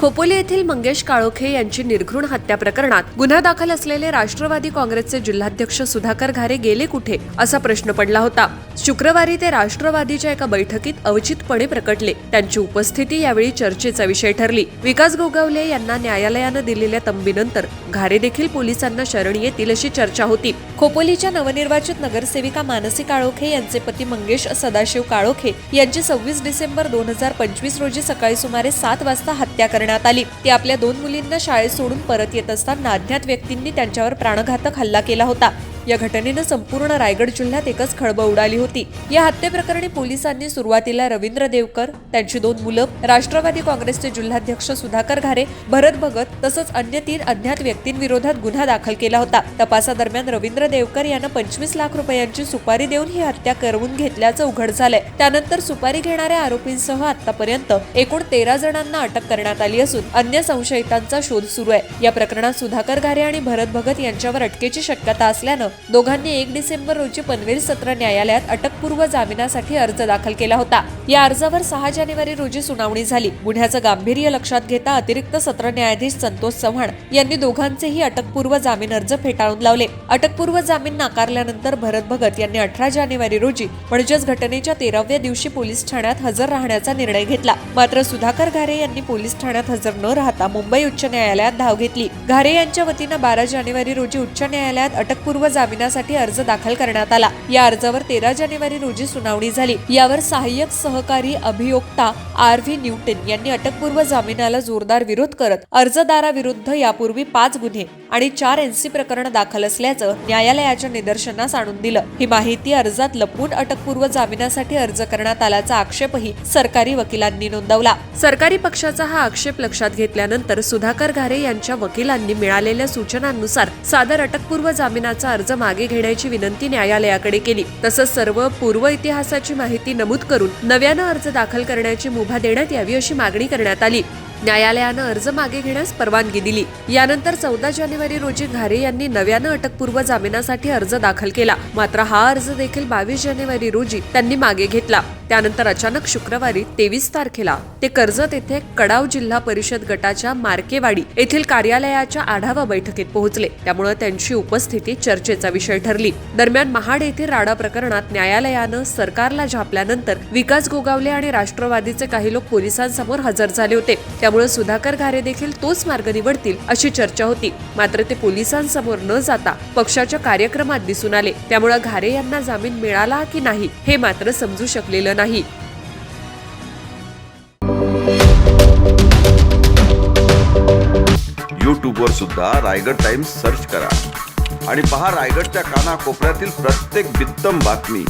खोपोली येथील मंगेश काळोखे यांची निर्घृण हत्या प्रकरणात गुन्हा दाखल असलेले राष्ट्रवादी काँग्रेसचे जिल्हाध्यक्ष सुधाकर घारे गेले कुठे असा प्रश्न पडला होता। शुक्रवारी ते राष्ट्रवादीच्या एका बैठकीत अवचितपणे प्रकटले। त्यांची उपस्थिती यावेळी चर्चेचा विषय ठरली। विकास गोगावले यांना न्यायालयानं दिलेल्या तंबीनंतर घारे देखील पोलिसांना शरण येतील अशी चर्चा होती। खोपोलीच्या नवनिर्वाचित नगरसेविका मानसी काळोखे यांचे पती मंगेश सदाशिव काळोखे यांची 26 डिसेंबर 2025 रोजी सकाळी सुमारे 7 वाजता हत्या करण्यात आली। ती आपल्या 2 मुलींना शाळेत सोडून परत येत असताना अज्ञात व्यक्तींनी त्यांच्यावर प्राणघातक हल्ला केला होता। या घटनेनं संपूर्ण रायगड जिल्ह्यात एकच खळबळ उडाली होती। या हत्येप्रकरणी पोलिसांनी सुरुवातीला रवींद्र देवकर, त्यांची 2 मुलं, राष्ट्रवादी काँग्रेसचे जिल्हाध्यक्ष सुधाकर घारे, भरत भगत तसंच अन्य 3 अज्ञात व्यक्तींविरोधात गुन्हा दाखल केला होता। तपासादरम्यान रवींद्र देवकर यानं 25 लाख रुपयांची सुपारी देऊन ही हत्या करवून घेतल्याचं उघड झालंय। त्यानंतर सुपारी घेणाऱ्या आरोपींसह आतापर्यंत एकूण 13 जणांना अटक करण्यात आली असून अन्य संशयितांचा शोध सुरू आहे। या प्रकरणात सुधाकर घारे आणि भरत भगत यांच्यावर अटकेची शक्यता असल्यानं दोघांनी 1 डिसेंबर रोजी पनवेल सत्र न्यायालयात अटकपूर्व जामिनासाठी अर्ज दाखल केला होता। या अर्जावर 6 जानेवारी रोजी सुनावणी झाली। गुन्ह्याचं गांभीर्य लक्षात घेता अतिरिक्त सत्र न्यायाधीश संतोष चव्हाण यांनी दोघांचेही अटकपूर्व जामीन अर्ज फेटाळून लावले। अटकपूर्व जामीन नाकारल्यानंतर भरत भगत यांनी 18 जानेवारी रोजी म्हणजेच घटनेच्या 13व्या दिवशी पोलीस ठाण्यात हजर राहण्याचा निर्णय घेतला। मात्र सुधाकर घारे यांनी पोलीस ठाण्यात हजर न राहता मुंबई उच्च न्यायालयात धाव घेतली। घारे यांच्या वतीनं 12 जानेवारी रोजी उच्च न्यायालयात अटकपूर्व जामिनासाठी अर्ज दाखल करण्यात आला। या अर्जावर 13 जानेवारी रोजी सुनावणी झाली। यावर सहाय्यक सहकारी अभियोक्ता RV न्यूटन यांनी अटकपूर्व जामिनाला जोरदार विरोध करत अर्जदाराविरुद्ध यापूर्वी 5 गुन्हे आणि 4 NC प्रकरण दाखल असल्याचं न्यायालयाच्या निदर्शनास आणून दिलं। ही माहिती अर्जात लपवून अटकपूर्व जामिनासाठी अर्ज करण्यात आल्याचा आक्षेपही सरकारी वकिलांनी नोंदवला। सरकारी पक्षाचा हा आक्षेप लक्षात घेतल्यानंतर सुधाकर घारे यांच्या वकिलांनी मिळालेल्या सूचनांनुसार सादर अटकपूर्व जामिनाचा अर्ज मागे घेण्याची विनंती न्यायालयाकडे केली। तसंच सर्व पूर्व इतिहासाची माहिती नमूद करून नव्यानं अर्ज दाखल करण्याची मुभा देण्यात यावी अशी मागणी करण्यात आली। न्यायालयानं अर्ज मागे घेण्यास परवानगी दिली। यानंतर 14 जानेवारी रोजी घारे यांनी नव्यानं अटकपूर्व जामिनासाठी अर्ज दाखल केला। मात्र हा अर्ज देखील 22 जानेवारी रोजी त्यांनी मागे घेतला। त्यानंतर अचानक शुक्रवारी 23 तारखेला ते कर्जत येथे कडाव जिल्हा परिषद गटाच्या मार्केवाडी येथील कार्यालयाच्या आढावा बैठकीत पोहोचले। त्यामुळे त्यांची उपस्थिती चर्चेचा विषय ठरली। दरम्यान महाड येथील राडा प्रकरणात न्यायालयानं सरकारला झापल्यानंतर विकास गोगावले आणि राष्ट्रवादीचे काही लोक पोलिसांसमोर हजर झाले होते। त्यामुळे सुधाकर घारे देखील तोच मार्ग निवडतील अशी चर्चा होती। मात्र ते पोलिसांसमोर न जाता पक्षाच्या कार्यक्रमात दिसून आले। त्यामुळे घारे यांना जामीन मिळाला की नाही हे मात्र समजू शकलेलं नाही। YouTube वर सुद्धा रायगड टाइम्स सर्च करा आणि पहा रायगडच्या कानाकोपऱ्यातील प्रत्येक बित्तम बातमी।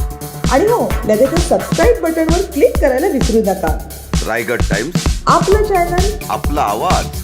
आणि हो, लगेच सबस्क्राइब बटनवर क्लिक करायला विसरू नका। रायगड टाइम्स, आपलं चॅनल, आपला आवाज।